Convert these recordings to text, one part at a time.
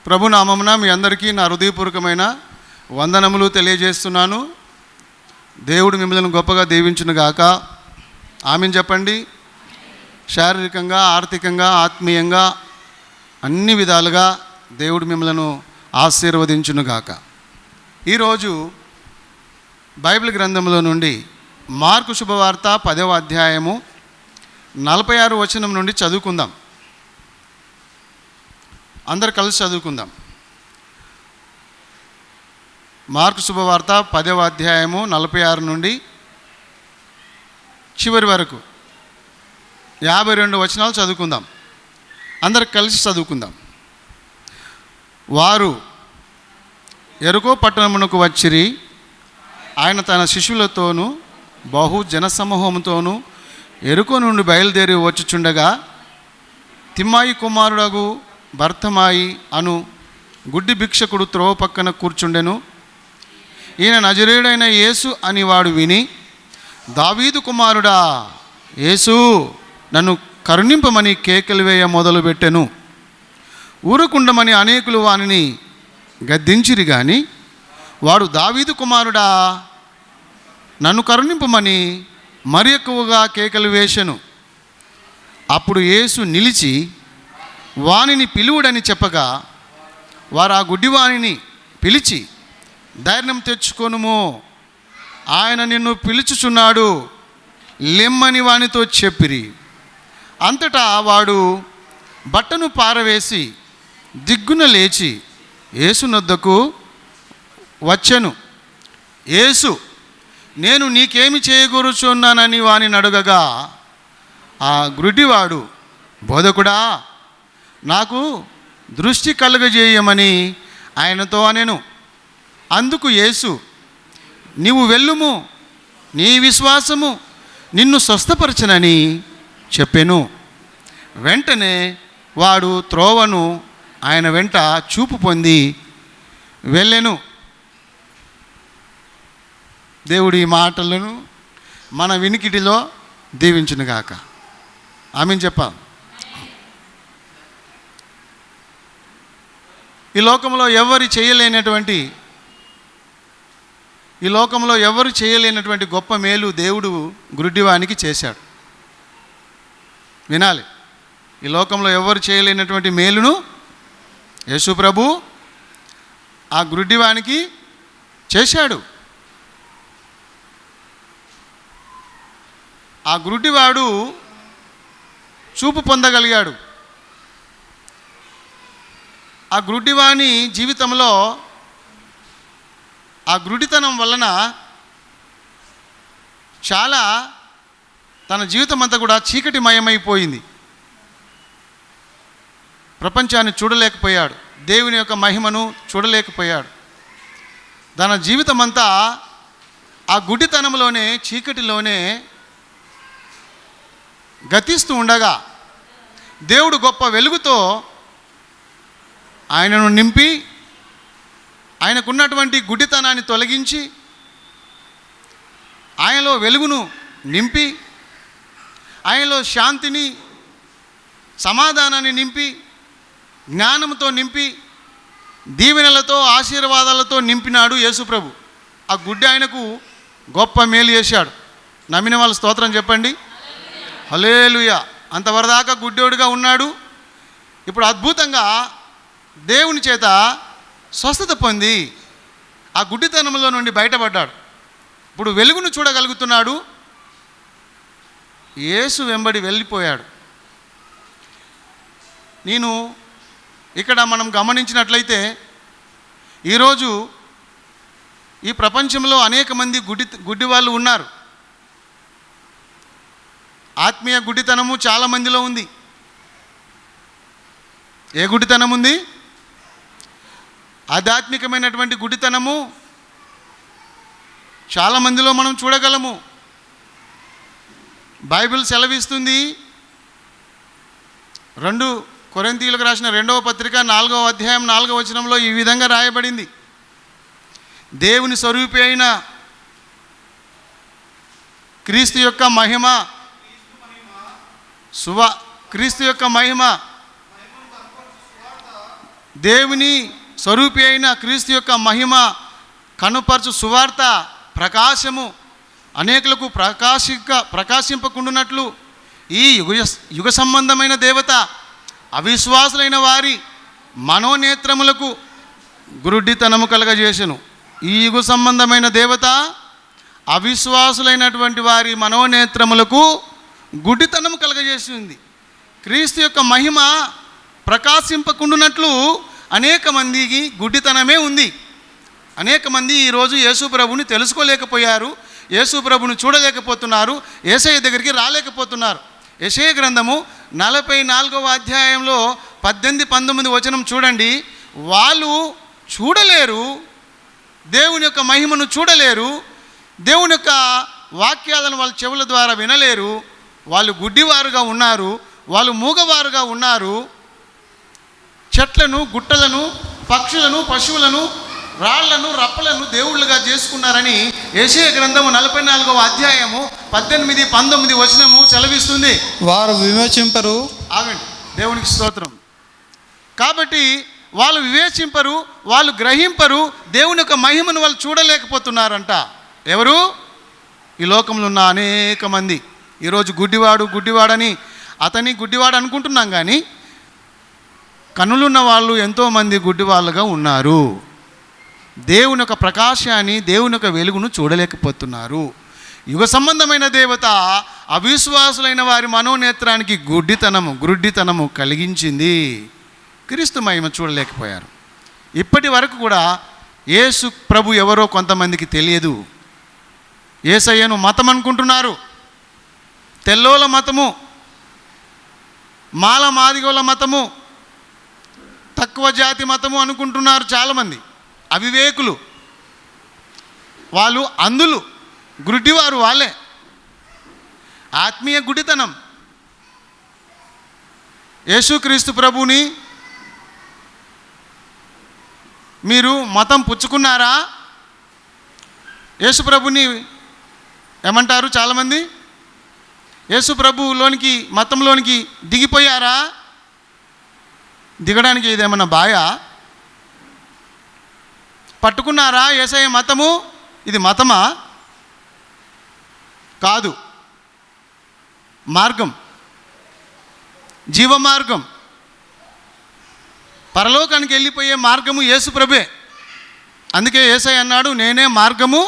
ప్రభు నామమున మీ అందరికీ నా హృదయపూర్వకమైన వందనములు తెలియజేస్తున్నాను. దేవుడు మిమ్మల్ని గొప్పగా దీవించునుగాక. ఆమేన్ చెప్పండి. శారీరకంగా, ఆర్థికంగా, ఆత్మీయంగా అన్ని విధాలుగా దేవుడు మిమ్మల్ని ఆశీర్వదించునుగాక. ఈరోజు బైబిల్ గ్రంథంలో నుండి మార్కు శుభవార్త 10వ అధ్యాయము 46 వచనం నుండి చదువుకుందాం. అందరు కలిసి చదువుకుందాం. మార్కు శుభవార్త 10వ అధ్యాయము 46 నుండి చివరి వరకు 52 వచనాలు చదువుకుందాం. అందరు కలిసి చదువుకుందాం. వారు యెరికో పట్టణమునకు వచ్చిరి. ఆయన తన శిష్యులతోనూ బహు జనసమూహంతోనూ యెరికో నుండి బయలుదేరి వచ్చుచుండగా తిమ్మాయి కుమారుడగు బర్తమాయి అను గుడ్డి భిక్షకుడు త్రోవ పక్కన కూర్చుండెను. ఈయన నజరేయుడైన యేసు అని వాడు విని, దావీదు కుమారుడా యేసు, నన్ను కరుణింపమని కేకలు వేయ మొదలుపెట్టెను. ఊరుకుండమని అనేకులు వానిని గద్దించిరి గాని వాడు, దావీదు కుమారుడా నన్ను కరుణింపమని మరి ఎక్కువగా కేకలు వేసెను. అప్పుడు యేసు నిలిచి వానిని పిలువుడని చెప్పగా వారు ఆ గుడ్డివానిని పిలిచి, ధైర్యం తెచ్చుకొనుము, ఆయన నిన్ను పిలుచుచున్నాడు, లెమ్మని వానితో చెప్పిరి. అంతటా వాడు బట్టను పారవేసి దిగ్గున లేచి యేసు నొద్దకు వచ్చెను. యేసు, నేను నీకేమి చేయగూరుచున్నానని వానిని అడగగా ఆ గుడ్డివాడు, బోధకుడా నాకు దృష్టి కలుగజేయమని ఆయనతో అనెను. అందుకు యేసు, నీవు వెళ్ళుము, నీ విశ్వాసము నిన్ను స్వస్థపరచనని చెప్పెను. వెంటనే వాడు త్రోవను ఆయన వెంట చూపు పొంది వెళ్ళెను. దేవుడి మాటలను మన వినికిడిలో దీవించునుగాక. ఆమేన్ చెప్పా. ఈ లోకంలో ఎవరు చేయలేనటువంటి గొప్ప మేలు దేవుడు గుడ్డివానికి చేశాడు. వినాలి. ఈ లోకంలో ఎవరు చేయలేనటువంటి మేలును యేసు ప్రభు ఆ గుడ్డివానికి చేశాడు. ఆ గుడ్డివాడు చూపు పొందగలిగాడు. ఆ గుడ్డివాని జీవితంలో ఆ గుడ్డితనం వలన చాలా తన జీవితం అంతా కూడా చీకటిమయమైపోయింది. ప్రపంచాన్ని చూడలేకపోయాడు, దేవుని యొక్క మహిమను చూడలేకపోయాడు. తన జీవితం అంతా ఆ గుడ్డితనంలోనే, చీకటిలోనే గతిస్తూ ఉండగా దేవుడు గొప్ప వెలుగుతో ఆయనను నింపి, ఆయనకున్నటువంటి గుడ్డితనాన్ని తొలగించి, ఆయనలో వెలుగును నింపి, ఆయనలో శాంతిని, సమాధానాన్ని నింపి, జ్ఞానంతో నింపి, దీవెనలతో, ఆశీర్వాదాలతో నింపినాడు యేసుప్రభు. ఆ గుడ్డి ఆయనకు గొప్ప మేలు చేశాడు. నమ్మిన వాళ్ళ స్తోత్రం చెప్పండి. హల్లెలూయా. అంతవరదాకా గుడ్డోడుగా ఉన్నాడు. ఇప్పుడు అద్భుతంగా దేవుని చేత స్వస్థత పొంది ఆ గుడ్డితనంలో నుండి బయటపడ్డాడు. ఇప్పుడు వెలుగును చూడగలుగుతున్నాడు. యేసు వెంబడి వెళ్ళిపోయాడు. నేను ఇక్కడ మనం గమనించినట్లయితే ఈరోజు ఈ ప్రపంచంలో అనేక మంది గుడ్డి వాళ్ళు ఉన్నారు. ఆత్మీయ గుడ్డితనము చాలా మందిలో ఉంది. ఏ గుడ్డితనం ఉంది? ఆధ్యాత్మికమైనటువంటి గుడ్డితనము చాలా మందిలో మనం చూడగలము. బైబిల్ సెలవిస్తుంది. 2 కొరింథీయులకు రాసిన 2వ పత్రిక 4వ అధ్యాయం 4వ వచనంలో ఈ విధంగా రాయబడింది. దేవుని స్వరూపి అయిన క్రీస్తు యొక్క మహిమ క్రీస్తు యొక్క మహిమ దేవుని స్వరూపి అయిన క్రీస్తు యొక్క మహిమ కనుపరచు సువార్త ప్రకాశము అనేకులకు ప్రకాశింపకుండునట్లు ఈ యుగ సంబంధమైన దేవత అవిశ్వాసులైన వారి మనోనేత్రములకు గురుడితనము కలగజేసెను. ఈ యుగ సంబంధమైన దేవత అవిశ్వాసులైనటువంటి వారి మనోనేత్రములకు గుడ్డితనము కలగజేసింది. క్రీస్తు యొక్క మహిమ ప్రకాశింపకుండునట్లు అనేక మందికి గుడ్డితనమే ఉంది. అనేక మంది ఈరోజు యేసు ప్రభుని తెలుసుకోలేకపోయారు, యేసు ప్రభుని చూడలేకపోతున్నారు, యేసయ్య దగ్గరికి రాలేకపోతున్నారు. యెషయా గ్రంథము 44వ అధ్యాయంలో 18-19 వచనం చూడండి. వాళ్ళు చూడలేరు, దేవుని యొక్క మహిమను చూడలేరు, దేవుని యొక్క వాక్యాలను వాళ్ళ చెవుల ద్వారా వినలేరు. వాళ్ళు గుడ్డివారుగా ఉన్నారు, వాళ్ళు మూగవారుగా ఉన్నారు. చెట్లను, గుట్టలను, పక్షులను, పశువులను, రాళ్లను, రప్పలను దేవుళ్ళుగా చేసుకున్నారని యెషయా గ్రంథము 44వ అధ్యాయము 18-19 వచనము సెలవిస్తుంది. వారు వివేచింపరు. ఆగండి, దేవునికి స్తోత్రం. కాబట్టి వాళ్ళు వివేచింపరు, వాళ్ళు గ్రహింపరు, దేవుని యొక్క మహిమను వాళ్ళు చూడలేకపోతున్నారంట. ఎవరు? ఈ లోకంలో ఉన్న అనేక మంది. ఈరోజు గుడ్డివాడని అతని గుడ్డివాడు అనుకుంటున్నాం, కానీ కన్నులున్న వాళ్ళు ఎంతోమంది గుడ్డివాళ్ళుగా ఉన్నారు. దేవుని యొక్క ప్రకాశాన్ని, దేవుని యొక్క వెలుగును చూడలేకపోతున్నారు. యుగ సంబంధమైన దేవత అవిశ్వాసులైన వారి మనోనేత్రానికి గుడ్డితనము కలిగించింది. క్రీస్తు మహిమ చూడలేకపోయారు. ఇప్పటి వరకు కూడా యేసు ప్రభు ఎవరో కొంతమందికి తెలియదు. యేసయ్యను మతం అనుకుంటున్నారు. తెల్లోల మతము, మాల మాదిగోల మతము, తక్కువ జాతి మతము అనుకుంటున్నారు చాలామంది. అవివేకులు, వాళ్ళు అంధులు, గుడ్డివారు వాళ్ళే. ఆత్మీయ గుడ్డితనం. యేసుక్రీస్తు ప్రభుని మీరు మతం పుచ్చుకున్నారా? యేసు ప్రభుని ఏమంటారు చాలామంది? యేసు ప్రభులోనికి, మతంలోనికి దిగిపోయారా? దిగడానికి ఇదేమన్నా బాయా? పట్టుకున్నారా యేసయ్య మతము? ఇది మతమా? కాదు, మార్గం, జీవ మార్గం, పరలోకానికి వెళ్ళిపోయే మార్గము యేసు ప్రభువే. అందుకే యేసయ్య అన్నాడు, నేనే మార్గము,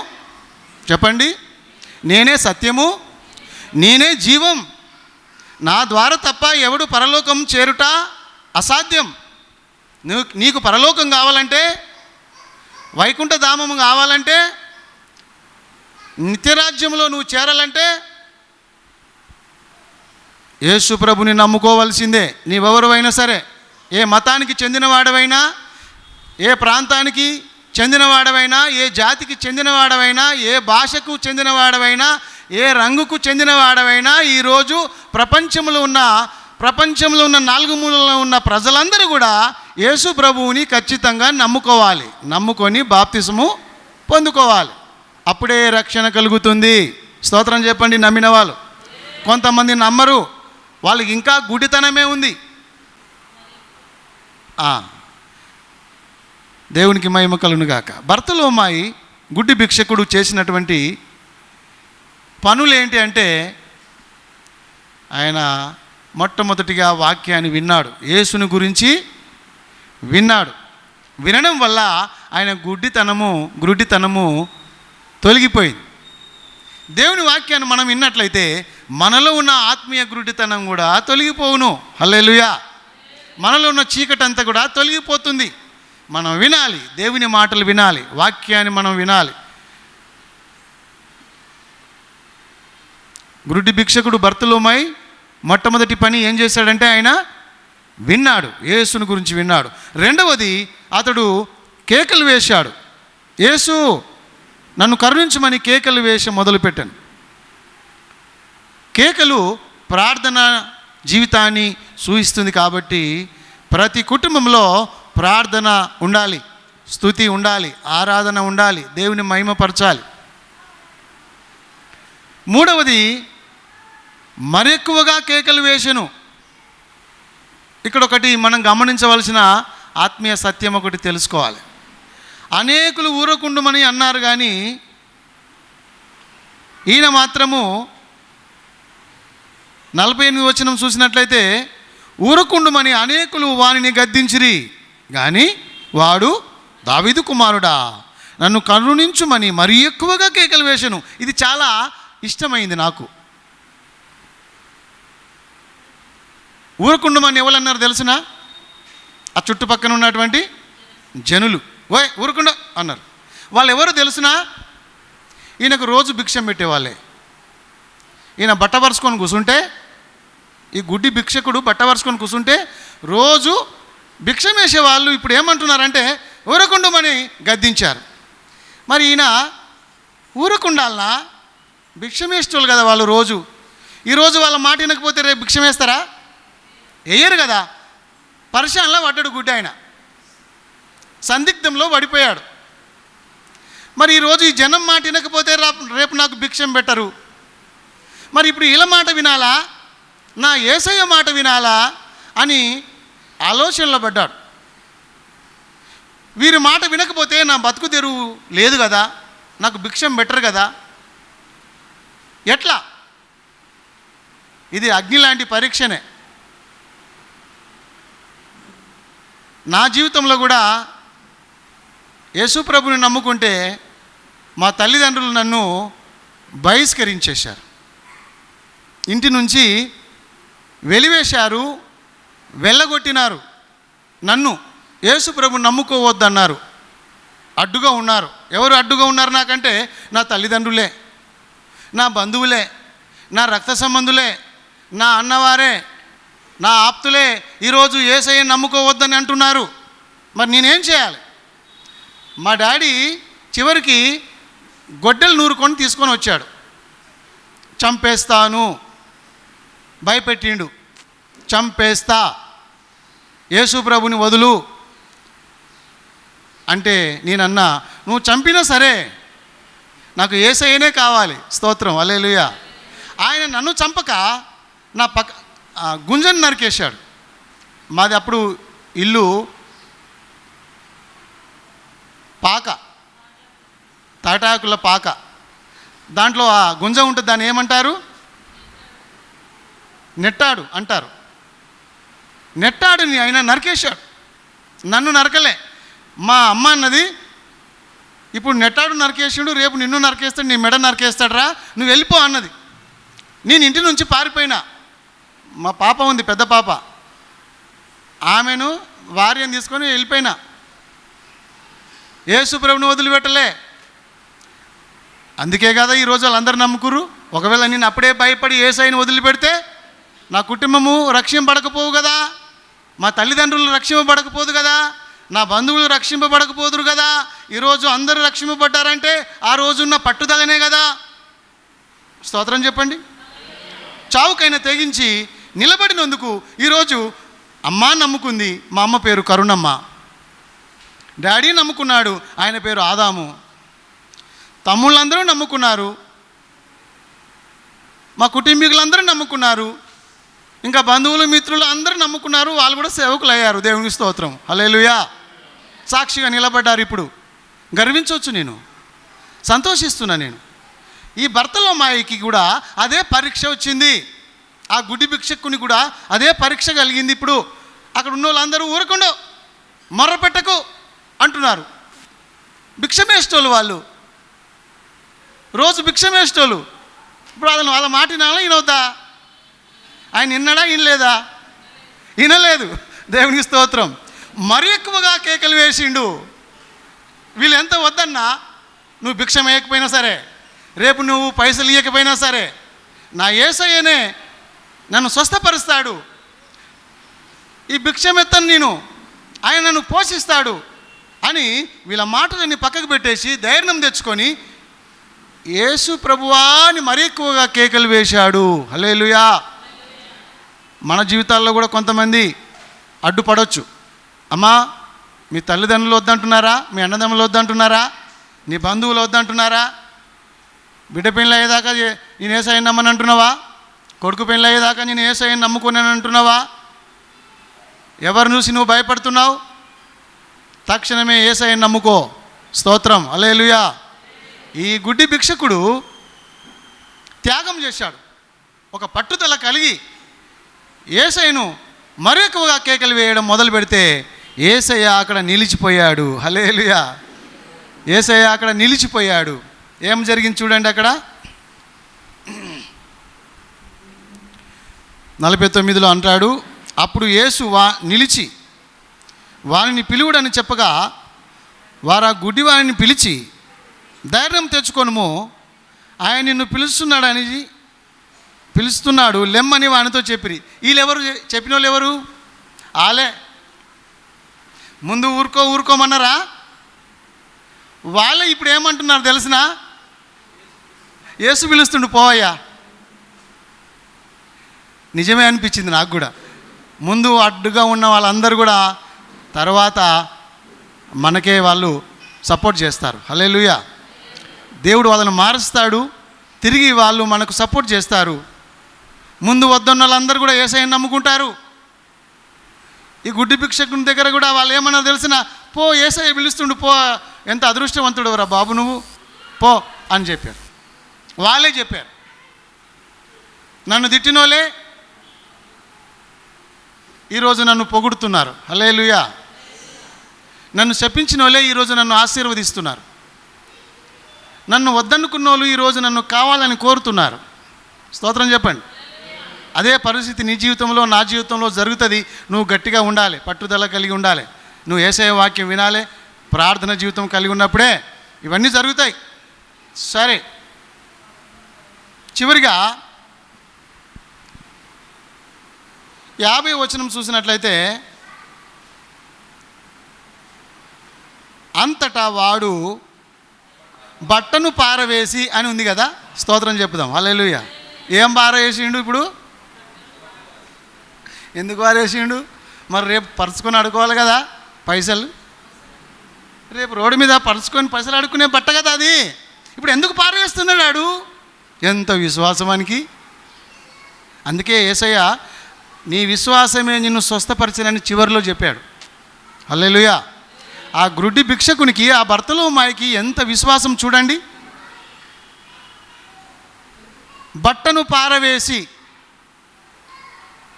చెప్పండి, నేనే సత్యము, నేనే జీవం, నా ద్వారా తప్ప ఎవడు పరలోకం చేరుట అసాధ్యం. నీకు పరలోకం కావాలంటే, వైకుంఠ ధామము కావాలంటే, నిత్యరాజ్యంలో నువ్వు చేరాలంటే యేసు ప్రభుని నమ్ముకోవాల్సిందే. నీవెవరువైనా సరే, ఏ మతానికి చెందినవాడవైనా, ఏ ప్రాంతానికి చెందినవాడవైనా, ఏ జాతికి చెందినవాడవైనా, ఏ భాషకు చెందినవాడవైనా, ఏ రంగుకు చెందినవాడవైనా, ఈరోజు ప్రపంచంలో ఉన్న 4 మూలలో ఉన్న ప్రజలందరూ కూడా యేసు ప్రభువుని ఖచ్చితంగా నమ్ముకోవాలి. నమ్ముకొని బాప్తిసము పొందుకోవాలి. అప్పుడే రక్షణ కలుగుతుంది. స్తోత్రం చెప్పండి నమ్మిన వాళ్ళు. కొంతమంది నమ్మరు, వాళ్ళకి ఇంకా గుడితనమే ఉంది. దేవునికి మహిమ కలుగును గాక. బర్తలోమాయి గుడ్డి భిక్షకుడు చేసినటువంటి పనులు ఏంటి అంటే, ఆయన మొట్టమొదటిగా వాక్యాన్ని విన్నాడు, యేసుని గురించి విన్నాడు. వినడం వల్ల ఆయన గుడ్డితనము తొలగిపోయింది. దేవుని వాక్యాన్ని మనం విన్నట్లయితే మనలో ఉన్న ఆత్మీయ గుడ్డితనం కూడా తొలగిపోవును. హల్లెలూయా. మనలో ఉన్న చీకటంతా కూడా తొలగిపోతుంది. మనం వినాలి, దేవుని మాటలు వినాలి, వాక్యాన్ని మనం వినాలి. గుడ్డి భిక్షకుడు బర్తలోమై మొట్టమొదటి పని ఏం చేశాడంటే, ఆయన విన్నాడు, యేసుని గురించి విన్నాడు. రెండవది, అతడు కేకలు వేశాడు. యేసు నన్ను కరుణించమని కేకలు వేసి మొదలుపెట్టాను. కేకలు ప్రార్థన జీవితాన్ని సూచిస్తుంది. కాబట్టి ప్రతి కుటుంబంలో ప్రార్థన ఉండాలి, స్తుతి ఉండాలి, ఆరాధన ఉండాలి, దేవుని మహిమపరచాలి. మూడవది, మరెక్కువగా కేకలు వేసెను. ఇక్కడ ఒకటి మనం గమనించవలసిన ఆత్మీయ సత్యం ఒకటి తెలుసుకోవాలి. అనేకులు ఊరకుండుమని అన్నారు, కానీ ఈయన మాత్రము 48 వచనం చూసినట్లయితే, ఊరకుండుమని అనేకులు వానిని గద్దించిరి, కానీ వాడు దావీదు కుమారుడా, నన్ను కరుణించుమని మరీ ఎక్కువగా కేకలు వేసెను. ఇది చాలా ఇష్టమైంది నాకు. ఊరకుండమని ఎవరన్నారు తెలిసిన? ఆ చుట్టుపక్కన ఉన్నటువంటి జనులు. ఓయ్ ఊరకుండ అన్నారు. వాళ్ళు ఎవరు తెలిసిన? ఈయనకు రోజు భిక్షం పెట్టేవాళ్ళే. ఈయన బట్ట వరుసుకొని కూర్చుంటే, ఈ గుడ్డి భిక్షకుడు బట్ట వరుసుకొని కూర్చుంటే రోజు భిక్షం వేసేవాళ్ళు ఇప్పుడు ఏమంటున్నారంటే ఊరకుండమని గద్దించారు. మరి ఈయన ఊరకుండాలనా? భిక్షం వేసేటోళ్ళు కదా వాళ్ళు. ఈరోజు వాళ్ళ మాట వినకపోతే రేపు భిక్షం వేస్తారా? వేయరు కదా. పరిశానలో పడ్డాడు గుడ్డి ఆయన, సందిగ్ధంలో పడిపోయాడు. మరి ఈరోజు ఈ జనం మాట వినకపోతే రేపు నాకు భిక్షం పెట్టరు. మరి ఇప్పుడు వీళ్ళ మాట వినాలా, నా యేసయ్య మాట వినాలా అని ఆలోచనలో పడ్డాడు. వీరి మాట వినకపోతే నా బతుకు తెరువు లేదు కదా, నాకు భిక్షం బెటర్ కదా, ఎట్లా? ఇది అగ్ని లాంటి పరీక్షనే. నా జీవితంలో కూడా యేసు ప్రభుని నమ్ముకుంటే మా తల్లిదండ్రులు నన్ను బహిష్కరించేశారు, ఇంటి నుంచి వెలివేశారు, వెళ్ళగొట్టినారు. నన్ను యేసు ప్రభుని నమ్ముకోవద్దన్నారు, అడ్డుగా ఉన్నారు. ఎవరు అడ్డుగా ఉన్నారు నాకంటే? నా తల్లిదండ్రులే, నా బంధువులే, నా రక్త సంబంధులే, నా అన్నవారే, నా ఆప్తులే ఈరోజు యేసయ్యని నమ్ముకోవద్దని అంటున్నారు. మరి నేనేం చేయాలి? మా డాడీ చివరికి గొడ్డలు నూరుకొని తీసుకొని వచ్చాడు. చంపేస్తాను భయపెట్టిండు, చంపేస్తా, యేసు ప్రభుని వదులు అంటే నేనన్నా, నువ్వు చంపినా సరే నాకు యేసయ్యనే కావాలి. స్తోత్రం, హల్లెలూయా. ఆయన నన్ను చంపక నా గుంజను నరికేశాడు. మాది అప్పుడు ఇల్లు పాక, తాటాకుల పాక. దాంట్లో ఆ గుంజ ఉంటుంది, దాన్ని ఏమంటారు? నెట్టాడు అంటారు. నెట్టాడుని ఆయన నరికేశాడు, నన్ను నరకలే. మా అమ్మ అన్నది, ఇప్పుడు నెట్టాడు నరికేసాడు, రేపు నిన్ను నరికేస్తాడు, నీ మెడ నరికేస్తాడురా, నువ్వు వెళ్ళిపో అన్నది. నేను ఇంటి నుంచి పారిపోయినా. మా పాప ఉంది, పెద్ద పాప, ఆమెను భార్యను తీసుకొని వెళ్ళిపోయినా. యేసు ప్రభుని వదిలిపెట్టలే. అందుకే కదా ఈరోజు వాళ్ళందరూ నమ్ముకురు. ఒకవేళ నేను అప్పుడే భయపడి యేసయ్యని వదిలిపెడితే నా కుటుంబము రక్షింపబడకపోవు కదా, మా తల్లిదండ్రులు రక్షింపబడకపోదు కదా, నా బంధువులు రక్షింపబడకపోదురు కదా. ఈరోజు అందరూ రక్షింపబడ్డారంటే ఆ రోజున్న పట్టుదలనే కదా. స్తోత్రం చెప్పండి. చావుకైనా తెగించి నిలబడినందుకు ఈరోజు అమ్మ నమ్ముకుంది. మా అమ్మ పేరు కరుణమ్మ, డాడీ నమ్ముకున్నాడు, ఆయన పేరు ఆదాము. తమ్ముళ్ళందరూ నమ్ముకున్నారు, మా కుటుంబీకులందరూ నమ్ముకున్నారు, ఇంకా బంధువులు మిత్రులు అందరూ నమ్ముకున్నారు. వాళ్ళు కూడా సేవకులు అయ్యారు. దేవునికి స్తోత్రం, హల్లెలూయా. సాక్షిగా నిలబడ్డారు. ఇప్పుడు గర్వించవచ్చు, నేను సంతోషిస్తున్నా. నేను ఈ బర్తలోమాయికి కూడా అదే పరీక్ష వచ్చింది, ఆ గుడ్డి భిక్షకుని కూడా అదే పరీక్ష కలిగింది. ఇప్పుడు అక్కడ ఉన్న వాళ్ళందరూ ఊరకుండా మొర్రపెట్టకు అంటున్నారు. భిక్షమేసేటోళ్ళు వాళ్ళు, రోజు భిక్షమేసేటోళ్ళు. ఇప్పుడు అతను వాళ్ళ మాట వినాలా, వినవద్దా? ఆయన విన్నాడా, వినలేదా? వినలేదు. దేవునికి స్తోత్రం. మరి ఎక్కువగా కేకలు వేసిండు. వీళ్ళు ఎంత వద్దన్నా, నువ్వు భిక్షం వేయకపోయినా సరే, రేపు నువ్వు పైసలు ఇవ్వకపోయినా సరే, నా యేసయ్యనే నన్ను స్వస్థపరుస్తాడు, ఈ భిక్షం ఎత్తను నేను, ఆయన నన్ను పోషిస్తాడు అని వీళ్ళ మాటలన్నీ పక్కకు పెట్టేసి ధైర్యం తెచ్చుకొని యేసు ప్రభువా అని మరీ ఎక్కువగా కేకలు వేశాడు. హల్లెలూయా. మన జీవితాల్లో కూడా కొంతమంది అడ్డుపడవచ్చు. అమ్మా, మీ తల్లిదండ్రులు వద్దంటున్నారా, మీ అన్నదమ్ములు వద్దంటున్నారా, నీ బంధువులు వద్దంటున్నారా, బిడ్డ పెళ్ళి అయ్యేదాకా నేను యేసయ్యని నమ్మని అంటున్నావా, కొడుకు పెళ్ళి అయ్యేదాకా నేను యేసయ్యని నమ్ముకున్నాను అంటున్నావా, ఎవరు చూసి నువ్వు భయపడుతున్నావు? తక్షణమే యేసయ్యను నమ్ముకో. స్తోత్రం, హల్లెలూయా. ఈ గుడ్డి భిక్షకుడు త్యాగం చేశాడు. ఒక పట్టుదల కలిగి యేసయ్యను మరి ఎక్కువగా కేకలు వేయడం మొదలు పెడితే యేసయ్య అక్కడ నిలిచిపోయాడు. హల్లెలూయా. యేసయ్య అక్కడ నిలిచిపోయాడు. ఏం జరిగింది చూడండి. అక్కడ 49లో అంటాడు, అప్పుడు యేసు నిలిచి వారిని పిలువుడని చెప్పగా వారు ఆ గుడ్డివారిని పిలిచి, ధైర్యం తెచ్చుకొనుము, ఆయన నిన్ను పిలుస్తున్నాడు, లెమ్మని వానితో చెప్పిరి. వీళ్ళెవరు? చెప్పిన వాళ్ళు ఎవరు? ఆలే. ముందు ఊరుకోమన్నారా? వాళ్ళే ఇప్పుడు ఏమంటున్నారు తెలిసిన? యేసు పిలుస్తుండు, పోవయ్యా. నిజమే అనిపించింది నాకు కూడా. ముందు అడ్డుగా ఉన్న వాళ్ళందరూ కూడా తర్వాత మనకే వాళ్ళు సపోర్ట్ చేస్తారు. హల్లెలూయా. దేవుడు వాళ్ళని మారుస్తాడు, తిరిగి వాళ్ళు మనకు సపోర్ట్ చేస్తారు. ముందు వద్దన్న వాళ్ళందరూ కూడా యేసయ్యను నమ్ముకుంటారు. ఈ గుడ్డి భిక్షకుని దగ్గర కూడా వాళ్ళు ఏమన్నా తెలిసిన, పో యేసయ్య పిలుస్తుండు, పో, ఎంత అదృష్టవంతుడు రా బాబు నువ్వు, పో అని చెప్పారు. వాళ్ళే చెప్పారు. నన్ను తిట్టినోలే ఈరోజు నన్ను పొగుడుతున్నారు. హల్లెలూయా. నన్ను శపించిన వాళ్ళే ఈరోజు నన్ను ఆశీర్వదిస్తున్నారు. నన్ను వద్దనుకున్న వాళ్ళు ఈరోజు నన్ను కావాలని కోరుతున్నారు. స్తోత్రం చెప్పండి. అదే పరిస్థితి నీ జీవితంలో, నా జీవితంలో జరుగుతుంది. నువ్వు గట్టిగా ఉండాలి, పట్టుదల కలిగి ఉండాలి. నువ్వు యేసయ్య వాక్యం వినాలి, ప్రార్థన జీవితం కలిగి ఉన్నప్పుడే ఇవన్నీ జరుగుతాయి. సరే, చివరిగా 50వ వచనం చూసినట్లయితే, అంతటా వాడు బట్టను పారవేసి అని ఉంది కదా. స్తోత్రం చెప్పుదాం. హల్లెలూయా. ఏం పారవేసిండు ఇప్పుడు? ఎందుకు పారేసిండు? మరి రేపు పరుచుకొని అడుకోవాలి కదా పైసలు. రేపు రోడ్డు మీద పరుచుకొని పైసలు అడుక్కునే బట్ట కదా అది. ఇప్పుడు ఎందుకు పారవేస్తున్నాడు ఆడు? ఎంత విశ్వాసమానికి. అందుకే యేసయ్య నీ విశ్వాసమే నిన్ను స్వస్థపరిచనని చివరిలో చెప్పాడు. హల్లెలూయా. ఆ గుడ్డి భిక్షకునికి, ఆ బర్తలోమాయికి ఎంత విశ్వాసం చూడండి. బట్టను పారవేసి.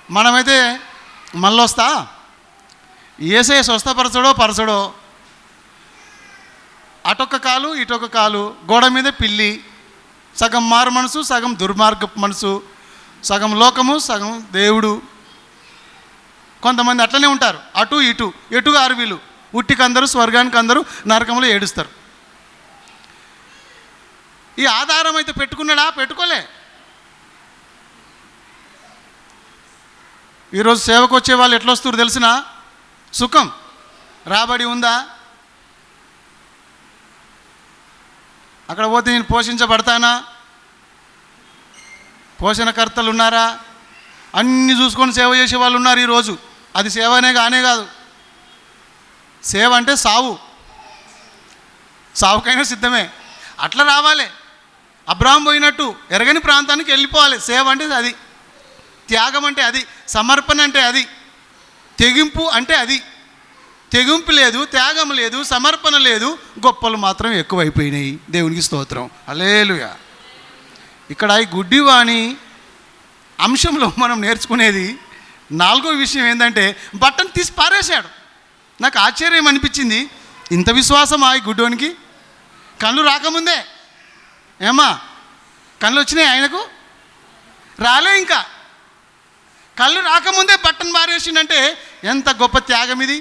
మనమైతే మళ్ళొస్తా యేసయ్య స్వస్థపరచడో అటొక్క కాలు ఇటొక కాలు, గోడ మీద పిల్లి, సగం మారు మనసు సగం దుర్మార్గపు మనసు, సగం లోకము సగం దేవుడు. కొంతమంది అట్లనే ఉంటారు, అటు ఇటు, ఎటుగా అరువిలు, ఉట్టికి అందరూ స్వర్గానికి అందరూ నరకంలో ఏడుస్తారు. ఈ ఆధారం అయితే పెట్టుకున్నాడా? పెట్టుకోలే. ఈరోజు సేవకు వచ్చే వాళ్ళు ఎట్లా వస్తారు తెలిసిన? సుఖం, రాబడి ఉందా? అక్కడ పోతే నేను పోషించబడతానా? పోషణకర్తలు ఉన్నారా? అన్నీ చూసుకొని సేవ చేసే వాళ్ళు ఉన్నారు ఈరోజు. అది సేవనే కానే కాదు. సేవ అంటే సావుకైనా సిద్ధమే. అట్లా రావాలి. అబ్రాహాం పోయినట్టు ఎరగని ప్రాంతానికి వెళ్ళిపోవాలి. సేవ అంటే అది, త్యాగం అంటే అది, సమర్పణ అంటే అది, తెగింపు అంటే అది. తెగింపు లేదు, త్యాగం లేదు, సమర్పణ లేదు, గొప్పలు మాత్రం ఎక్కువైపోయినాయి. దేవునికి స్తోత్రం. హల్లెలూయా. ఇక్కడ ఈ గుడ్డివాణి అంశంలో మనం నేర్చుకునేది 4వ విషయం ఏంటంటే, బట్టను తీసి పారేశాడు. నాకు ఆశ్చర్యం అనిపించింది. ఇంత విశ్వాసం ఈ గుడ్డోనికి? కళ్ళు రాకముందే, ఏమా కళ్ళు వచ్చినాయి ఆయనకు? రాలే. ఇంకా కళ్ళు రాకముందే బట్టను పారేసిండంటే ఎంత గొప్ప త్యాగం ఇది.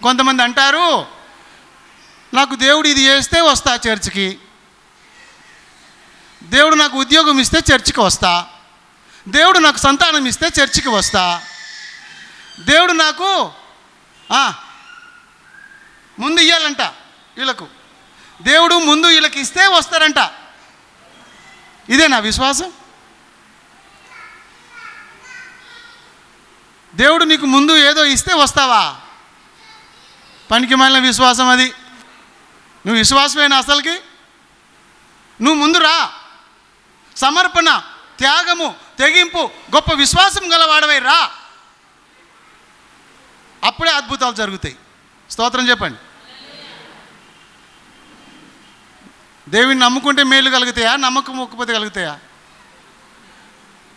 కొంతమంది అంటారు, నాకు దేవుడు ఇది చేస్తే వస్తా చర్చికి, దేవుడు నాకు ఉద్యోగం ఇస్తే చర్చికి వస్తా, దేవుడు నాకు సంతానం ఇస్తే చర్చికి వస్తా, దేవుడు నాకు ముందు ఇవ్వాలంట వీళ్ళకు, దేవుడు ముందు వీళ్ళకి ఇస్తే వస్తారంట. ఇదే నా విశ్వాసం. దేవుడు నీకు ముందు ఏదో ఇస్తే వస్తావా? పనికి మాలిన విశ్వాసం అది. నువ్వు విశ్వాసమేనా అసలుకి? నువ్వు ముందు రా. సమర్పణ, త్యాగము, తెగింపు, గొప్ప విశ్వాసం గలవాడవై రా. అప్పుడే అద్భుతాలు జరుగుతాయి. స్తోత్రం చెప్పండి. దేవుని నమ్ముకుంటే మేలు కలుగుతాయా, నమ్మకం మొక్కపోతే కలుగుతాయా?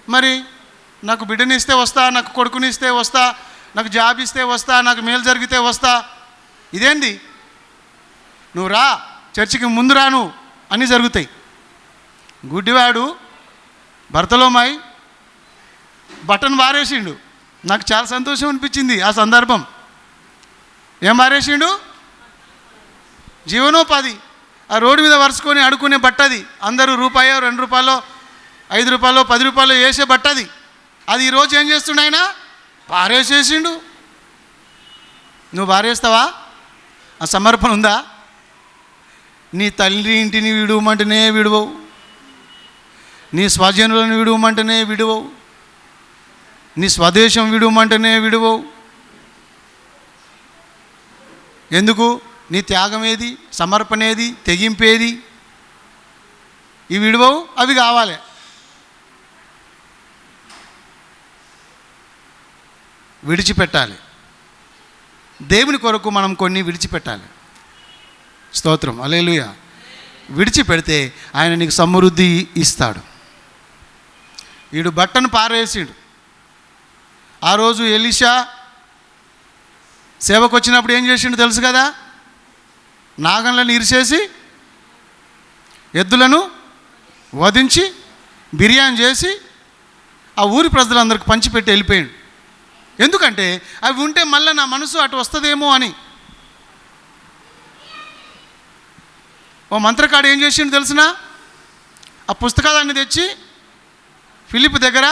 మరి నాకు బిడ్డని ఇస్తే వస్తా, నాకు కొడుకుని ఇస్తే వస్తా, నాకు జాబ్ ఇస్తే వస్తా, నాకు మేలు జరిగితే వస్తా, ఇదేంది? నువ్వు రా, చర్చికి ముందు రాను అన్నీ జరుగుతాయి. గుడ్డివాడు బర్తలోమాయి బట్టను వారేసిండు. నాకు చాలా సంతోషం అనిపించింది ఆ సందర్భం. ఏం వారేసిండు? జీవనోపాధి. ఆ రోడ్డు మీద వరుసుకొని అడుక్కునే బట్టది. అందరూ రూపాయో 2 రూపాయలో 5 రూపాయలో 10 రూపాయలు వేసే బట్టది. అది ఈరోజు ఏం చేస్తుండ ఆయన? పారేసేసిండు. నువ్వు పారేస్తావా? ఆ సమర్పణ ఉందా? నీ తల్లి ఇంటిని విడువమంటేనే విడువవు, నీ స్వజనులను విడువమంటేనే విడువవు, నీ స్వదేశం విడువమంటేనే విడువవు. ఎందుకు? నీ త్యాగం ఏది? సమర్పణ ఏది? తెగింపేది? ఇవి విడువవు, అవి కావాలి. విడిచిపెట్టాలి. దేవుని కొరకు మనం కొన్ని విడిచిపెట్టాలి. స్తోత్రం, హల్లెలూయా. విడిచిపెడితే ఆయన నీకు సమృద్ధి ఇస్తాడు. వీడు బట్టను పారేసాడు. ఆ రోజు ఎలీషా సేవకు వచ్చినప్పుడు ఏం చేసిండు తెలుసు కదా? నాగన్లను ఇరిచేసి ఎద్దులను వధించి బిర్యానీ చేసి ఆ ఊరి ప్రజలందరికి పంచిపెట్టి వెళ్ళిపోయాడు. ఎందుకంటే అవి ఉంటే మళ్ళీ నా మనసు అటు వస్తుందేమో అని. ఓ మంత్రకాడు ఏం చేసిండు తెలిసిన? ఆ పుస్తకాలన్నీ తెచ్చి ఫిలిప్ దగ్గర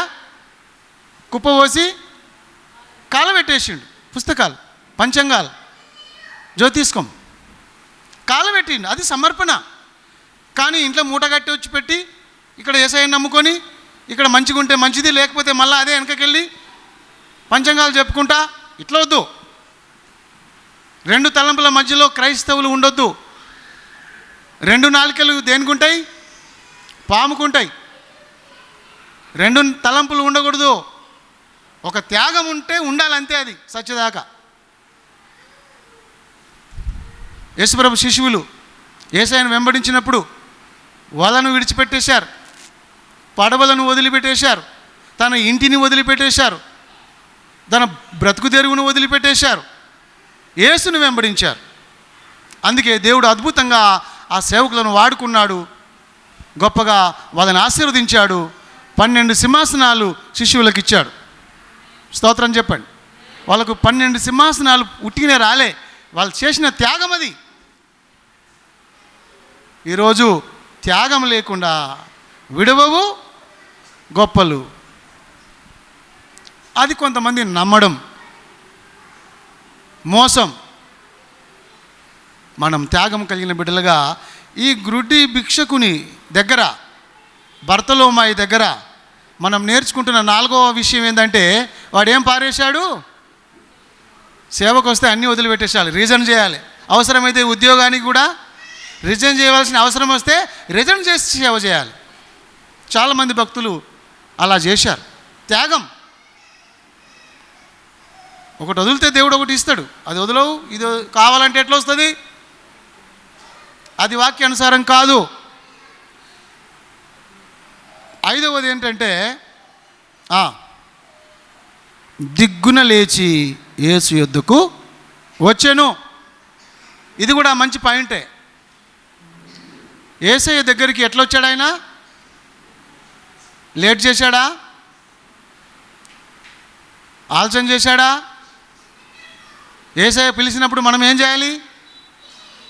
కుప్ప పోసి కాలబెట్టేసిండు. పుస్తకాలు, పంచాంగాలు, జ్యోతిష్కం కాలబెట్టిండు. అది సమర్పణ. కానీ ఇంట్లో మూట కట్టి వచ్చి పెట్టి ఇక్కడ యేసయ్యని నమ్ముకొని ఇక్కడ మంచిగా ఉంటే మంచిది, లేకపోతే మళ్ళీ అదే వెనకకెళ్ళి పంచాంగాలు చెప్పుకుంటా ఇట్లా వద్దు. 2 తలంపుల మధ్యలో క్రైస్తవులు ఉండొద్దు. 2 నాలుకలు దేనికుంటాయి? పాముకుంటాయి. 2 తలంపులు ఉండకూడదు. ఒక త్యాగం ఉంటే ఉండాలంతే, అది సత్యదాకా. యేసుప్రభు శిశువులు యేసయ్యను వెంబడించినప్పుడు వలను విడిచిపెట్టేశారు, పడవలను వదిలిపెట్టేశారు, తన ఇంటిని వదిలిపెట్టేశారు, తన బ్రతుకు తెరుగును వదిలిపెట్టేశారు, యేసును వెంబడించారు. అందుకే దేవుడు అద్భుతంగా ఆ సేవకులను వాడుకున్నాడు, గొప్పగా వాళ్ళని ఆశీర్వదించాడు. 12 సింహాసనాలు శిష్యులకు ఇచ్చాడు. స్తోత్రం చెప్పండి. వాళ్ళకు 12 సింహాసనాలు ఉట్టినే రాలే, వాళ్ళు చేసిన త్యాగం అది. ఈరోజు త్యాగం లేకుండా విడవవు గొప్పలు. అది కొంతమంది నమ్మడం, మోసం. మనం త్యాగం కలిగిన బిడ్డలుగా ఈ గ్రుడ్డి భిక్షకుని దగ్గర, బర్తలోమాయి దగ్గర మనం నేర్చుకుంటున్న 4వ విషయం ఏంటంటే, వాడు ఏం పారేశాడు? సేవకు వస్తే అన్నీ వదిలిపెట్టేసాలి, రిజైన్ చేయాలి. అవసరమైతే ఉద్యోగానికి కూడా రిజైన్ చేయవలసిన అవసరం వస్తే రిజైన్ చేసి సేవ చేయాలి. చాలామంది భక్తులు అలా చేశారు. త్యాగం. ఒకటి వదిలితే దేవుడు ఒకటి ఇస్తాడు. అది వదలవు, ఇది కావాలంటే ఎట్లా వస్తుంది? అది వాక్యానుసారం కాదు. 5వది ఏంటంటే, దిగ్గున లేచి యేసు యొద్దకు వచ్చెను. ఇది కూడా మంచి పాయింటే. యేసయ్య దగ్గరికి ఎట్లా వచ్చాడు ఆయన? లేట్ చేశాడా? ఆలస్యం చేశాడా? యేసయ్య పిలిచినప్పుడు మనం ఏం చేయాలి?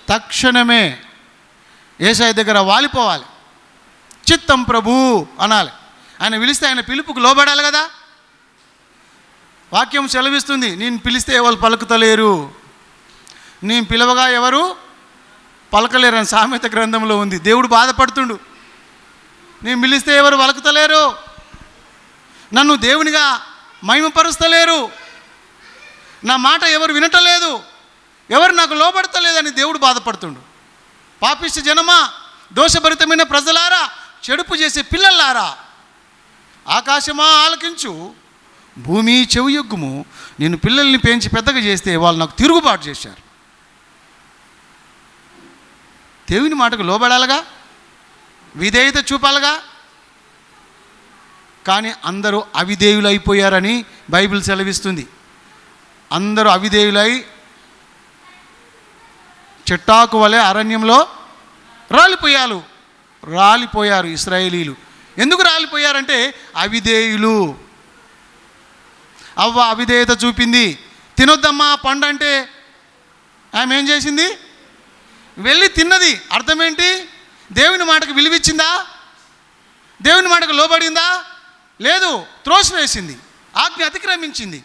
తక్షణమే యేసయ్య దగ్గర వాలిపోవాలి. చిత్తం ప్రభు అనాలి. ఆయన పిలిస్తే ఆయన పిలుపుకు లోబడాలి కదా. వాక్యం సెలవిస్తుంది, నేను పిలిస్తే ఎవరు పలుకుతలేరు, నేను పిలవగా ఎవరు పలకలేరు అని సామెత గ్రంథంలో ఉంది. దేవుడు బాధపడుతుండు, నేను పిలిస్తే ఎవరు పలుకుతలేరు, నన్ను దేవునిగా మహిమపరుస్తలేరు, నా మాట ఎవరు వినటలేదు, ఎవరు నాకు లోబడతలేదని దేవుడు బాధపడుతుండు. పాపిష్టి జనమా, దోషభరితమైన ప్రజలారా, చెడుపు చేసే పిల్లలారా, ఆకాశమా ఆలకించు, భూమి చెవియొగ్గుము, నేను పిల్లల్ని పెంచి పెద్దగా చేస్తే వాళ్ళు నాకు తిరుగుబాటు చేశారు. దేవుని మాటకు లోబడాలిగా, విధేయత చూపాలిగా. కానీ అందరూ అవిధేయులు అయిపోయారని బైబిల్ సెలవిస్తుంది. అందరూ అవిధేయులై చెట్టాకు వలె అరణ్యంలో రాలిపోయారు ఇశ్రాయేలీలు. ఎందుకు రాలిపోయారంటే అవిధేయులు. అవ్వ అవిధేయత చూపింది. తినొద్దమ్మా పండు అంటే ఆమె ఏం చేసింది? వెళ్ళి తిన్నది. అర్థమేంటి? దేవుని మాటకు విలువిచ్చిందా? దేవుని మాటకు లోబడిందా? లేదు, త్రోసివేసింది, ఆజ్ఞ అతిక్రమించింది.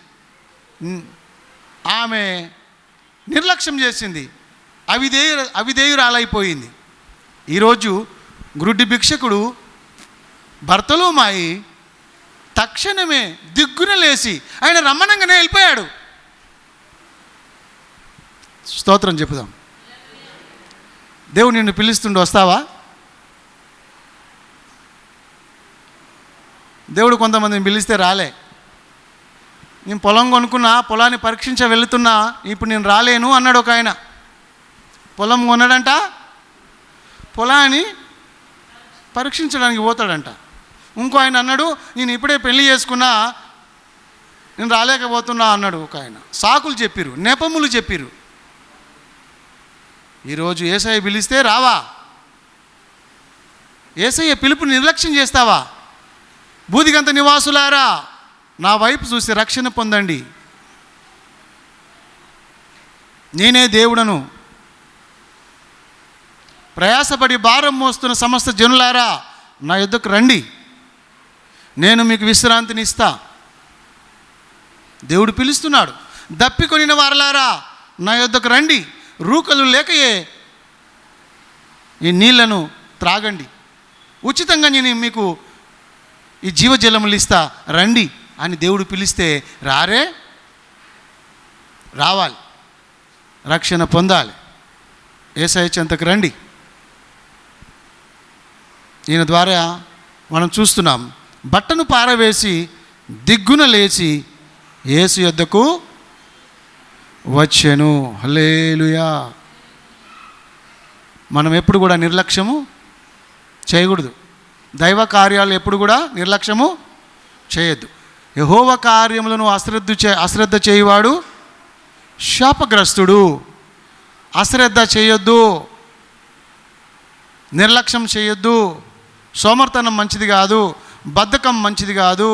ఆమె నిర్లక్ష్యం చేసింది, అవిధేయురాలైపోయింది. ఈరోజు గ్రుడ్డి భిక్షకుడు బర్తలోమాయి తక్షణమే దిగ్గున లేచి ఆయన రమ్మనంగానే వెళ్ళిపోయాడు. స్తోత్రం చెప్పుదాం. దేవుడు నిన్ను పిలుస్తుండే, వస్తావా? దేవుడు కొంతమందిని పిలిస్తే రాలే. నేను పొలం కొనుక్కున్నా, పొలాన్ని పరీక్షించ వెళుతున్నా, ఇప్పుడు నేను రాలేను అన్నాడు ఒక ఆయన. పొలం కొన్నాడంట, పొలాన్ని పరీక్షించడానికి పోతాడంట. ఇంకో ఆయన అన్నాడు, నేను ఇప్పుడే పెళ్లి చేసుకున్నా, నేను రాలేకపోతున్నా అన్నాడు ఒక ఆయన. సాకులు చెప్పిరు, నెపములు చెప్పిరు. ఈరోజు యేసయ్య పిలిస్తే రావా? యేసయ్య పిలుపు నిర్లక్ష్యం చేస్తావా? బూదిగంత నివాసులారా, నా వైపు చూసి రక్షణ పొందండి, నేనే దేవుడను. ప్రయాసపడి భారం మోస్తున్న సమస్త జనులారా, నా యొద్దకు రండి, నేను మీకు విశ్రాంతిని ఇస్తా. దేవుడు పిలుస్తున్నాడు. దప్పికొనిన వారలారా, నా యొద్దకు రండి, రూకలు లేకయే ఈ నీళ్లను త్రాగండి, ఉచితంగా నేను మీకు ఈ జీవజలములు ఇస్తా, రండి అని దేవుడు పిలిస్తే రారే? రావాలి, రక్షణ పొందాలి. యేసయ్య చెంతకు రండి. ఈయన ద్వారా మనం చూస్తున్నాం, బట్టను పారవేసి దిగ్గున లేచి యేసు యొద్దకు వచ్చెను. హల్లెలూయా. మనం ఎప్పుడు కూడా నిర్లక్ష్యము చేయకూడదు. దైవ కార్యాలు ఎప్పుడు కూడా నిర్లక్ష్యము చేయొద్దు. యెహోవా కార్యములను అశ్రద్ధ చేయువాడు శాపగ్రస్తుడు. అశ్రద్ధ చేయొద్దు, నిర్లక్ష్యం చేయొద్దు. సోమర్తనం మంచిది కాదు, బద్ధకం మంచిది కాదు.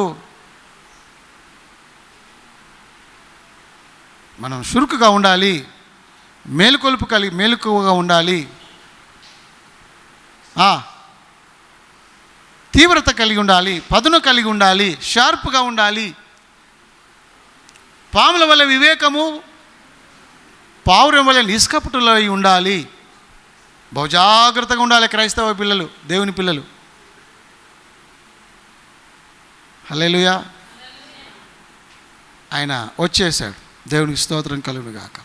మనం చురుకుగా ఉండాలి, మేలుకువగా ఉండాలి, తీవ్రత కలిగి ఉండాలి, పదును కలిగి ఉండాలి, షార్ప్గా ఉండాలి. పాముల వల్ల వివేకము, పావురం వల్ల నిష్కపటులై ఉండాలి. బహుజాగ్రత్తగా ఉండాలి క్రైస్తవ పిల్లలు, దేవుని పిల్లలు. హల్లెలూయా. ఆయన వచ్చేసాడు. దేవునికి స్తోత్రం కలుగును గాక.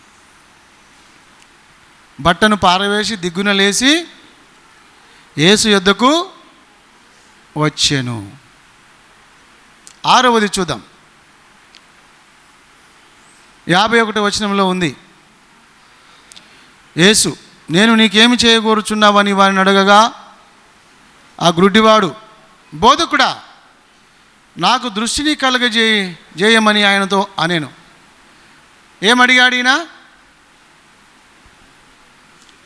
బట్టను పారవేసి దిగ్గున లేచి యేసు యొద్దకు వచ్చెను. 6వది చూద్దాం. 51వ వచనంలో ఉంది, యేసు, నేను నీకేమి చేయగోరుచున్నావని వారిని అడగగా ఆ గ్రుడ్డివాడు, బోధకుడా, నాకు దృష్టిని కలగజేయమని ఆయనతో అనేను. ఏమడిగాడు ఈయన?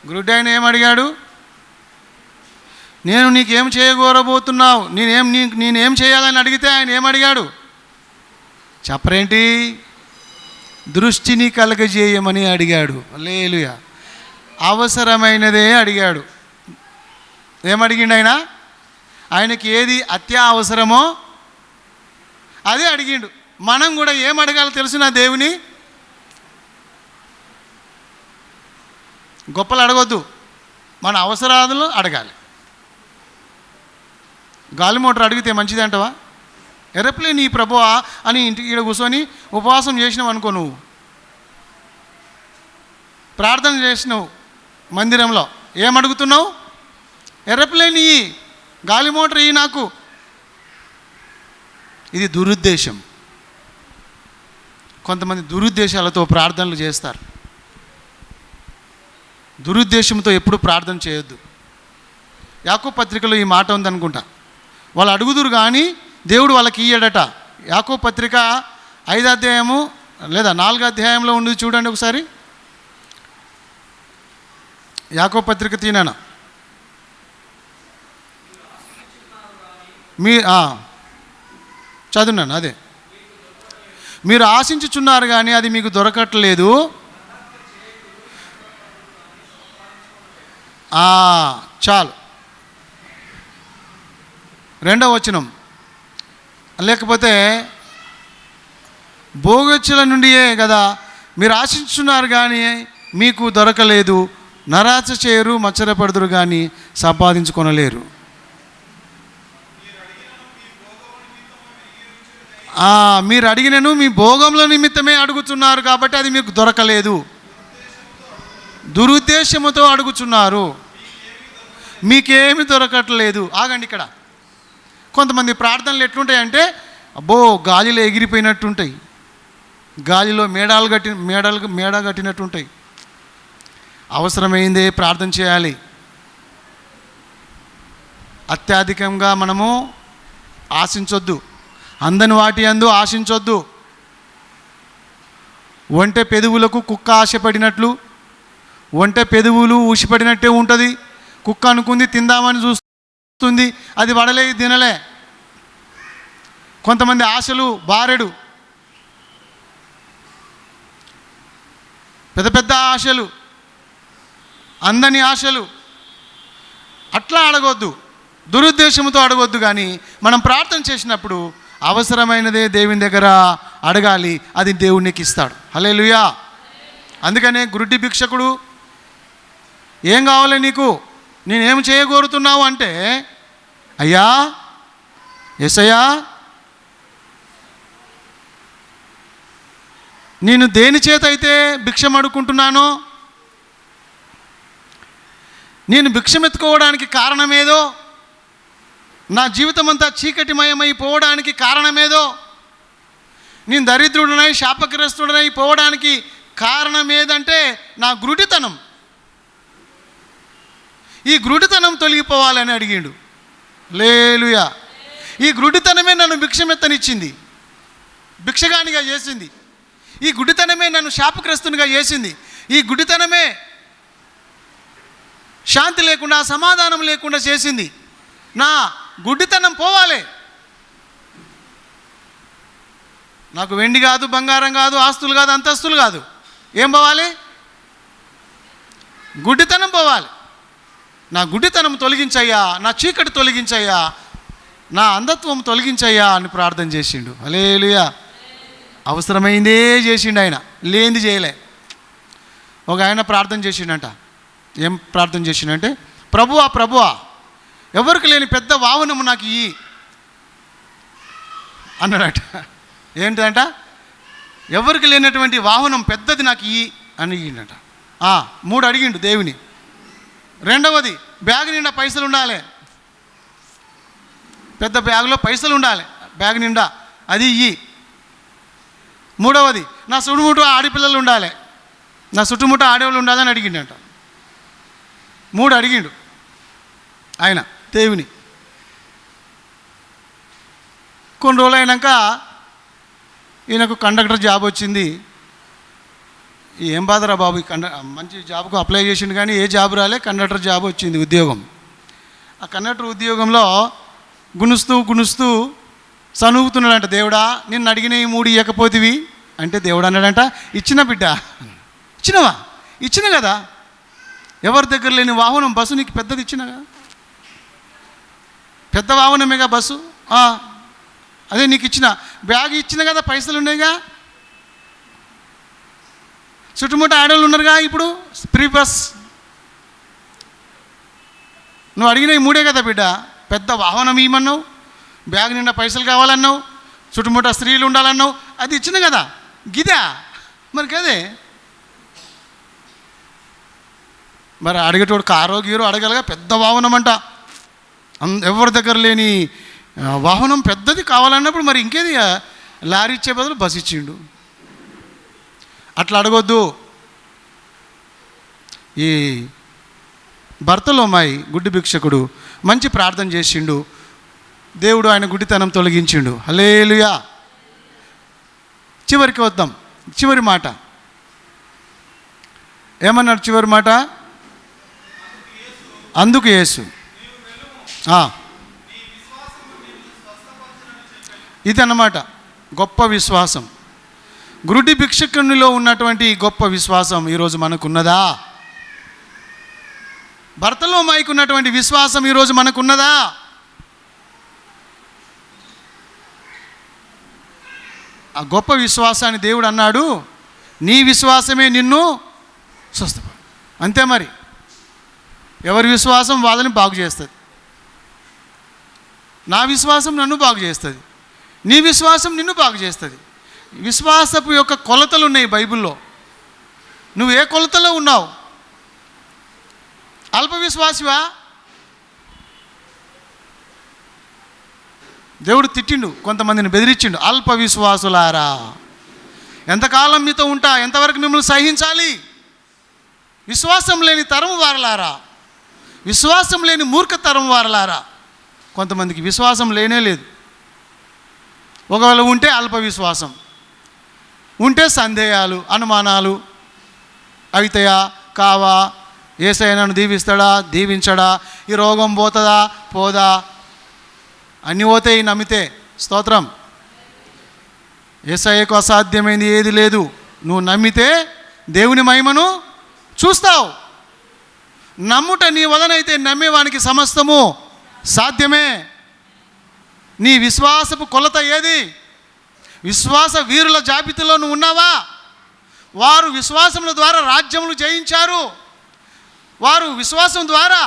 గ్రుడ్డి ఆయన ఏమడిగాడు? నేను నీకేం చేయగోరబోతున్నావు, నేనేం చేయాలని అడిగితే ఆయన ఏమడిగాడు? చెప్పరేంటి? దృష్టిని కలగజేయమని అడిగాడు. హల్లెలూయా. అవసరమైనదే అడిగాడు. ఏమడిగిండు ఆయన? ఆయనకి ఏది అత్యవసరమో అదే అడిగిండు. మనం కూడా ఏం అడగాలో తెలుసునా? దేవుని గొప్పలు అడగొద్దు, మన అవసరాలను అడగాలి. గాలి మోటార్ అడిగితే మంచిది అంటవా? ఎరప్లేన్ ఈ ప్రభువా అని ఇంటికి ఇక్కడ కూర్చొని ఉపవాసం చేసినావు అనుకో, నువ్వు ప్రార్థన చేసినావు మందిరంలో, ఏమడుగుతున్నావు? ఎరప్లేన్ ఇయ్యి, గాలి మోటార్ ఇయ్యి నాకు. ఇది దురుద్దేశం. కొంతమంది దురుద్దేశాలతో ప్రార్థనలు చేస్తారు. దురుద్దేశంతో ఎప్పుడు ప్రార్థన చేయొద్దు. యాకోబు పత్రికలో ఈ మాట ఉందనుకుంటా. వాళ్ళు అడుగుదురు కానీ దేవుడు వాళ్ళకి ఇయ్యడట. యాకోబు పత్రిక 5వ అధ్యాయము లేదా 4వ అధ్యాయంలో ఉంది చూడండి ఒకసారి. యాకోబు పత్రిక తీనానా చదువున్నాను. అదే, మీరు ఆశించుచున్నారు కానీ అది మీకు దొరకట్లేదు. చాలు. 2వ వచనం, లేకపోతే భోగచ్చుల నుండియే కదా మీరు ఆశించున్నారు కానీ మీకు దొరకలేదు, నరాచ చేయరు మచ్చరపడుదురు కానీ సంపాదించుకొనలేరు. మీరు అడిగినను మీ భోగముల నిమిత్తమే అడుగుతున్నారు కాబట్టి అది మీకు దొరకలేదు. దురుద్దేశముతో అడుగుతున్నారు, మీకేమి దొరకట్లేదు. ఆగండి, ఇక్కడ కొంతమంది ప్రార్థనలు ఎట్లుంటాయంటే అబ్బో గాలిలో ఎగిరిపోయినట్టుంటాయి, గాలిలో మేడ కట్టినట్టుంటాయి. అవసరమైందే ప్రార్థన చేయాలి. అత్యధికంగా మనము ఆశించొద్దు, అందని వాటి యందు ఆశించొద్దు. ఒంటె పెదవులకు కుక్క ఆశపడినట్లు ఒంటె పెదవులు ఊసిపడినట్టే ఉంటుంది. కుక్క అనుకుంది తిందామని చూస్తుంది, అది పడలే తినలే. కొంతమంది ఆశలు బారెడు, పెద్ద పెద్ద ఆశలు, అందని ఆశలు. అట్లా అడగొద్దు, దురుద్దేశంతో అడగొద్దు. కానీ మనం ప్రార్థన చేసినప్పుడు అవసరమైనదే దేవుని దగ్గర అడగాలి, అది దేవునికి ఇస్తాడు. హల్లెలూయా. అందుకనే గురుడి భిక్షకుడు ఏం కావాలి నీకు, నేనేం చేయగోరుతున్నావు అంటే, అయ్యా యేసయ్యా నేను దేని చేత అయితే భిక్షం అడుక్కుంటున్నానో, నేను భిక్షమెత్తుకోవడానికి కారణమేదో, నా జీవితం అంతా చీకటిమయమైపోవడానికి కారణమేదో, నేను దరిద్రుడనై శాపగ్రస్తుడనై పోవడానికి కారణమేదంటే నా గురుడితనం. ఈ గురుడితనం తొలగిపోవాలని అడిగిండు. హల్లెలూయా. ఈ గురుడితనమే నన్ను భిక్షమెత్తనిచ్చింది, భిక్షగానిగా చేసింది. ఈ గుడితనమే నన్ను శాపగ్రస్తునిగా చేసింది. ఈ గుడితనమే శాంతి లేకుండా సమాధానం లేకుండా చేసింది. నా గుడ్డితనం పోవాలి. నాకు వెండి కాదు, బంగారం కాదు, ఆస్తులు కాదు, అంతస్తులు కాదు. ఏం పోవాలి? గుడ్డితనం పోవాలి. నా గుడ్డితనం తొలగించయ్యా, నా చీకటి తొలగించయ్యా, నా అంధత్వం తొలగించయ్యా అని ప్రార్థన చేసిండు. హల్లెలూయా. అవసరమైందే చేసిండు ఆయన, లేనిది చేయలే. ఒక ఆయన ప్రార్థన చేసిండంట. ఏం ప్రార్థన చేసిండంటే, ప్రభువా ఎవరికి లేని పెద్ద వాహనము నాకు ఇయ్యి అన్నాడట. ఏంటంట? ఎవరికి లేనటువంటి వాహనం పెద్దది నాకు ఇయ్యి అని అడిగిండట. 3 అడిగిండు దేవుని. 2వది, బ్యాగ్ నిండా పైసలు ఉండాలి, పెద్ద బ్యాగ్లో పైసలు ఉండాలి, బ్యాగ్ నిండా, అది ఇయ్యి. 3వది, నా చుట్టుముట్టు ఆడపిల్లలు ఉండాలి, నా చుట్టుముట్టు ఆడవాళ్ళు ఉండాలని అడిగిండట. 3 అడిగిండు ఆయన దేవుని. కొన్ని రోజులు అయినాక ఈయనకు కండక్టర్ జాబ్ వచ్చింది. ఏం బాధరా బాబు, మంచి జాబ్కు అప్లై చేసిండు కానీ ఏ జాబ్ రాలే, కండక్టర్ జాబ్ వచ్చింది, ఉద్యోగం. ఆ కండక్టర్ ఉద్యోగంలో గునుస్తూ సనుగుతున్నాడంట. దేవుడా నిన్ను అడిగిన ఈ 3 ఇవ్వకపోతివి అంటే దేవుడు అన్నాడంట, ఇచ్చిన బిడ్డ, ఇచ్చినవా? ఇచ్చిన కదా. ఎవరి దగ్గర లేని వాహనం బస్సు నీకు పెద్దది ఇచ్చినగా, పెద్ద వాహనమేగా బస్సు. అదే నీకు ఇచ్చిన బ్యాగ్ ఇచ్చిన కదా, పైసలు ఉన్నాయిగా, చుట్టుముట్ట ఆడవాళ్ళు ఉన్నారుగా, ఇప్పుడు ఫ్రీ బస్. నువ్వు అడిగిన ఈ 3 కదా బిడ్డ. పెద్ద వాహనం ఇవ్వమన్నావు, బ్యాగ్ నిండా పైసలు కావాలన్నావు, చుట్టుముట్ట స్త్రీలు ఉండాలన్నావు, అది ఇచ్చిన కదా. గిదా మరి కదే. మరి అడిగేటోడు కారో గీరో అడగలగా, పెద్ద వాహనం అంట, ఎవరి దగ్గర లేని వాహనం పెద్దది కావాలన్నప్పుడు మరి ఇంకేది, లారీ ఇచ్చే బదులు బస్ ఇచ్చిండు. అట్లా అడగొద్దు. ఈ బర్తలోమాయి గుడ్డి భిక్షకుడు మంచి ప్రార్థన చేసిండు, దేవుడు ఆయన గుడ్డితనం తొలగించిండు. హల్లెలూయా. చివరికి వద్దాం. చివరి మాట ఏమన్నాడు? చివరి మాట, అందుకు యేసు ఇది అన్నమాట గొప్ప విశ్వాసం. గురుడి భిక్షకునిలో ఉన్నటువంటి గొప్ప విశ్వాసం ఈరోజు మనకున్నదా? బర్తలోమాయికి ఉన్నటువంటి విశ్వాసం ఈరోజు మనకున్నదా? ఆ గొప్ప విశ్వాసాన్ని దేవుడు అన్నాడు, నీ విశ్వాసమే నిన్ను స్వస్థపడు. అంతే మరి. ఎవరి విశ్వాసం వాళ్ళని బాగు చేస్తుంది. నా విశ్వాసం నన్ను బాగు చేస్తుంది, నీ విశ్వాసం నిన్ను బాగు చేస్తుంది. విశ్వాసపు యొక్క కొలతలు ఉన్నాయి బైబిల్లో. నువ్వు ఏ కొలతలో ఉన్నావు? అల్ప విశ్వాసివా? దేవుడు తిట్టిండు, కొంతమందిని బెదిరించిండు, అల్ప విశ్వాసులారా ఎంతకాలం మీతో ఉంటా, ఎంతవరకు మిమ్మల్ని సహించాలి? విశ్వాసం లేని తరం వారలారా, విశ్వాసం లేని మూర్ఖ తరం వారలారా. కొంతమందికి విశ్వాసం లేనే లేదు. ఒకవేళ ఉంటే అల్ప విశ్వాసం, ఉంటే సందేహాలు, అనుమానాలు, అవుతాయా కావా, యేసయ్య నన్ను దీవిస్తాడా దీవించడా, ఈ రోగం పోతుందా పోదా, అన్నీ పోతాయి నమ్మితే. స్తోత్రం. యేసయ్యకు అసాధ్యమైంది ఏది లేదు. నువ్వు నమ్మితే దేవుని మహిమను చూస్తావు. నమ్ముట నీ వలనైతే నమ్మేవానికి సమస్తము సాధ్యమే. నీ విశ్వాసపు కొలత ఏది? విశ్వాస వీరుల జాబితాలో నువ్వు ఉన్నావా? వారు విశ్వాసముల ద్వారా రాజ్యములు జయించారు. వారు విశ్వాసం ద్వారా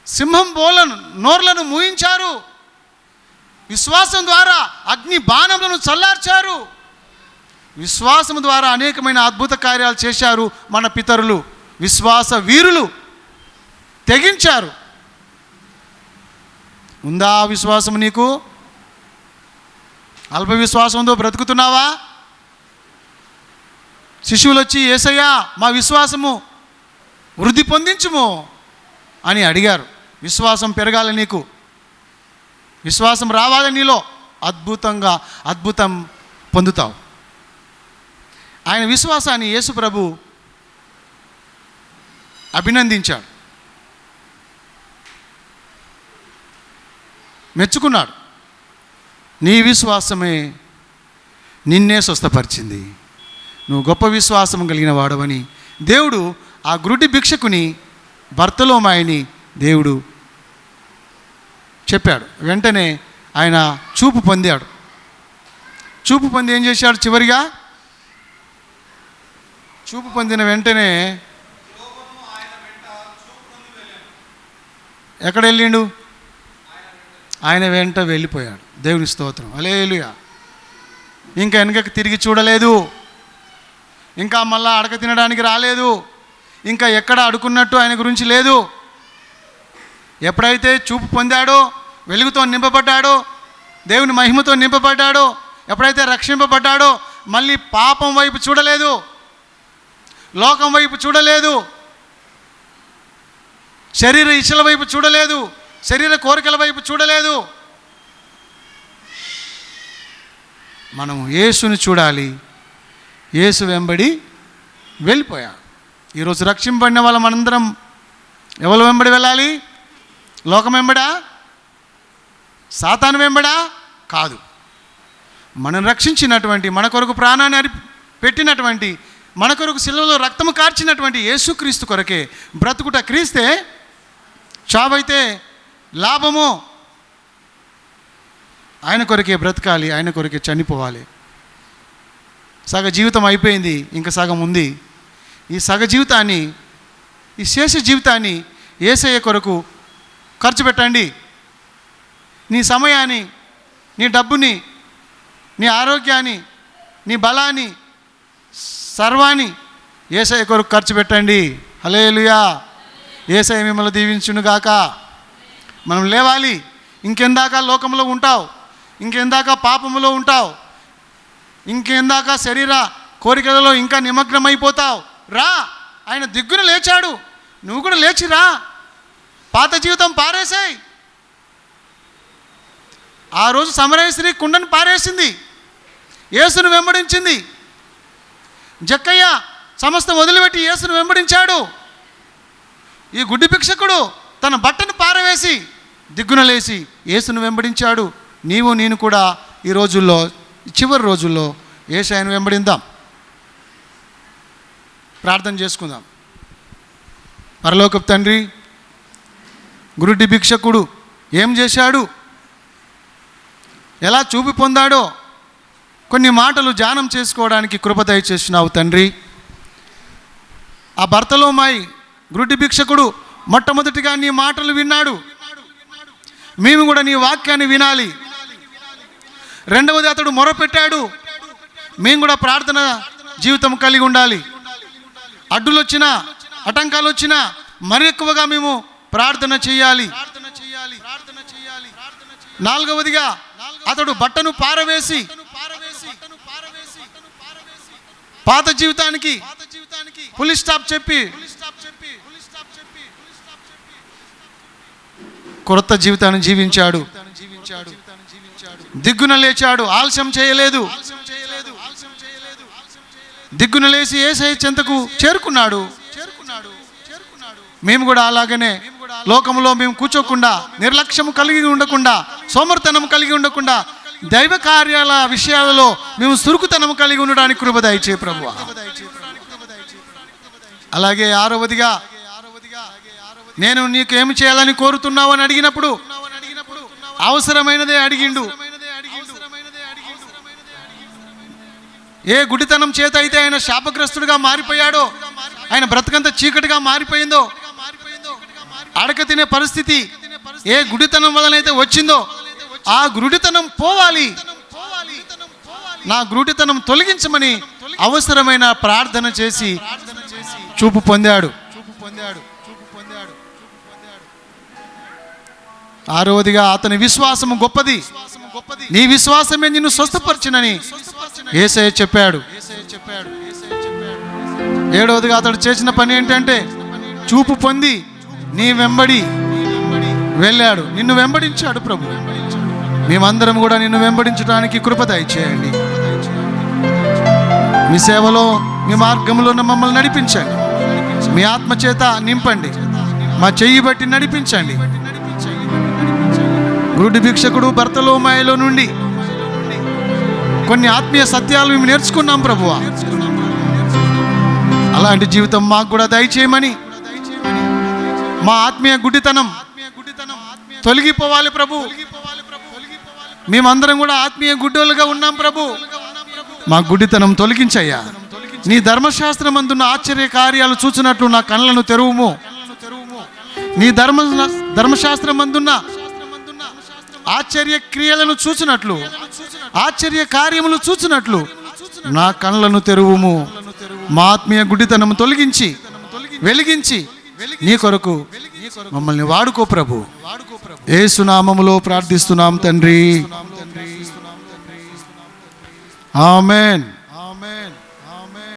సింహం బోలను నోర్లను మూయించారు. విశ్వాసం ద్వారా అగ్ని బాణములను చల్లార్చారు. విశ్వాసం ద్వారా అనేకమైన అద్భుత కార్యాలు చేశారు మన పితరులు. విశ్వాస వీరులు తెగించారు. ఉందా విశ్వాసం నీకు? అల్ప విశ్వాసంతో బ్రతుకుతున్నావా? శిష్యులు వచ్చి యేసయ్యా మా విశ్వాసము వృద్ధి పొందించుము అని అడిగారు. విశ్వాసం పెరగాలి నీకు, విశ్వాసం రావాలి నీలో, అద్భుతం పొందుతావు. ఆయన విశ్వాసాన్ని యేసు ప్రభు అభినందించాడు, మెచ్చుకున్నాడు. నీ విశ్వాసమే నిన్నే స్వస్థపరిచింది, నువ్వు గొప్ప విశ్వాసం కలిగిన వాడవని దేవుడు ఆ గురుడి భిక్షకుని బర్తలోమాయిని దేవుడు చెప్పాడు. వెంటనే ఆయన చూపు పొందాడు. చూపు పొంది ఏం చేశాడు? చివరిగా చూపు పొందిన వెంటనే ఎక్కడ వెళ్ళిండు? ఆయన వెంట వెళ్ళిపోయాడు. దేవుని స్తోత్రం. హల్లెలూయా. ఇంకా వెనకకి తిరిగి చూడలేదు, ఇంకా మళ్ళా అడక తినడానికి రాలేదు, ఇంకా ఎక్కడ అడుకున్నట్టు ఆయన గురించి లేదు. ఎప్పుడైతే చూపు పొందాడో, వెలుగుతో నింపబడ్డాడో, దేవుని మహిమతో నింపబడ్డాడో, ఎప్పుడైతే రక్షింపబడ్డాడో మళ్ళీ పాపం వైపు చూడలేదు, లోకం వైపు చూడలేదు, శరీర ఇచ్చల వైపు చూడలేదు, శరీర కోరికల వైపు చూడలేదు. మనం యేసుని చూడాలి. యేసు వెంబడి వెళ్ళిపోయాడు. ఈరోజు రక్షింపబడిన వాళ్ళ మనందరం ఎవరి వెంబడి వెళ్ళాలి? లోకం వెంబడా? సాతాను వెంబడా? కాదు. మనం రక్షించినటువంటి, మన కొరకు ప్రాణాన్ని పెట్టినటువంటి, మన కొరకు శిలువలో రక్తము కార్చినటువంటి యేసుక్రీస్తు కొరకే బ్రతుకుట క్రీస్తే, చావైతే లాభము. ఆయన కొరకే బ్రతకాలి, ఆయన కొరకే చనిపోవాలి. సగ జీవితం అయిపోయింది, ఇంకా సగం ఉంది. ఈ సగ జీవితాన్ని, ఈ శేష జీవితాన్ని యేసయ్య కొరకు ఖర్చు పెట్టండి. నీ సమయాన్ని, నీ డబ్బుని, నీ ఆరోగ్యాన్ని, నీ బలాన్ని, సర్వాన్ని యేసయ్య కొరకు ఖర్చు పెట్టండి. హల్లెలూయా. యేసయ్య మిమ్మల్ని దీవించునుగాక. మనం లేవాలి. ఇంకెందాక లోకంలో ఉంటావు, ఇంకెందాక పాపములో ఉంటావు, ఇంకెందాక శరీర కోరికలలో ఇంకా నిమగ్నమైపోతావు. రా, ఆయన దిగ్గున లేచాడు. నువ్వు కూడా లేచిరా, పాత జీవితం పారేసాయి. ఆ రోజు సమరయ స్త్రీ కుండను పారేసింది, యేసును వెంబడించింది. జక్కయ్య సమస్తం వదిలిపెట్టి యేసును వెంబడించాడు. ఈ గుడ్డి భిక్షకుడు తన బట్టను పారవేసి దిగ్గున లేచి యేసును వెంబడించాడు. నీవు నేను కూడా ఈ రోజుల్లో, చివరి రోజుల్లో యేసయ్యను వెంబడిద్దాం. ప్రార్థన చేసుకుందాం. పరలోకపు తండ్రి, గురుడి భిక్షకుడు ఏం చేశాడు, ఎలా చూపి పొందాడో కొన్ని మాటలు ధ్యానం చేసుకోవడానికి కృప దయచేసినావు తండ్రి. ఆ బర్తలోమాయి గురుడి భిక్షకుడు మొట్టమొదటిగా నీ మాటలు విన్నాడు. మేము కూడా నీ వాక్యాన్ని వినాలి. రెండవది, అతడు మొరపెట్టాడు. మేము కూడా ప్రార్థన జీవితం కలిగి ఉండాలి. అడ్డులు వచ్చినా, ఆటంకాలు వచ్చినా మరి ఎక్కువగా మేము ప్రార్థన చేయాలి. నాలుగవదిగా, అతడు బట్టను పారవేసి పాత జీవితానికి ఫుల్ స్టాప్ చెప్పి కొత్త జీవితాన్ని జీవించాడు. దిగ్గున లేచాడు, ఆలస్యం చేయలేదు. దిగ్గున లేచి యేసయ్య చెంతకు చేరుకున్నాడు. మేము కూడా అలాగనే లోకంలో మేము కూర్చోకుండా, నిర్లక్ష్యం కలిగి ఉండకుండా, సోమర్తనం కలిగి ఉండకుండా, దైవ కార్యాల విషయాలలో మేము సురుకుతనం కలిగి ఉండడానికి కృప దయచేయి ప్రభువా. అలాగే ఆరవదిగా, నేను నీకు ఏమి చేయాలని కోరుతున్నావు అని అడిగినప్పుడు అవసరమైనదే అడిగిండు. ఏ గుడితనం చేత అయితే ఆయన శాపగ్రస్తుడిగా మారిపోయాడో, ఆయన బ్రతకంత చీకటిగా మారిపోయిందో, అడక తినే పరిస్థితి ఏ గుడితనం వలనైతే వచ్చిందో ఆ గుడితనం పోవాలి, నా గుడితనం తొలగించమని అవసరమైన ప్రార్థన చేసి చూపు పొందాడు. ఆరవదిగా, అతని విశ్వాసము గొప్పది, నీ విశ్వాసమే నిన్ను స్వస్థపరచునని యేసయ్య చెప్పాడు. ఏడవదిగా, అతడు చేసిన పని ఏంటంటే చూపు పొంది నీ వెంబడి వెళ్ళాడు, నిన్ను వెంబడించాడు ప్రభు. మేమందరం కూడా నిన్ను వెంబడించడానికి కృప దయచేయండి. మీ సేవలో, మీ మార్గంలో మమ్మల్ని నడిపించండి. మీ ఆత్మచేత నింపండి, మా చెయ్యి బట్టి నడిపించండి. గురుడి భిక్షకుడు బర్తలోమాయిలో నుండి కొన్ని ఆత్మీయ సత్యాలు మేము నేర్చుకున్నాం ప్రభువా. అలాంటి జీవితం మాకు కూడా దయచేయమని, మా ఆత్మీయ గుడ్డితనం తొలగిపోవాలి ప్రభు. మేమందరం కూడా ఆత్మీయ గుడ్డోలుగా ఉన్నాం ప్రభు. మా గుడ్డితనం తొలగించయ్యా. నీ ధర్మశాస్త్రమందున్న ఆశ్చర్య కార్యాలు చూచినట్లు నా కళ్ళను తెరువుము. నీ ధర్మశాస్త్రమందున్న ఆశ్చర్య క్రియలను చూచినట్లు, ఆశ్చర్య కార్యములు చూచినట్లు నా కళ్ళను తెరువుము. మా ఆత్మీయ గుడ్డితనం తొలగించి వెలిగించి నీ కొరకు మమ్మల్ని వాడుకో ప్రభు. యేసు నామములో ప్రార్థిస్తున్నాం తండ్రి, ఆమేన్.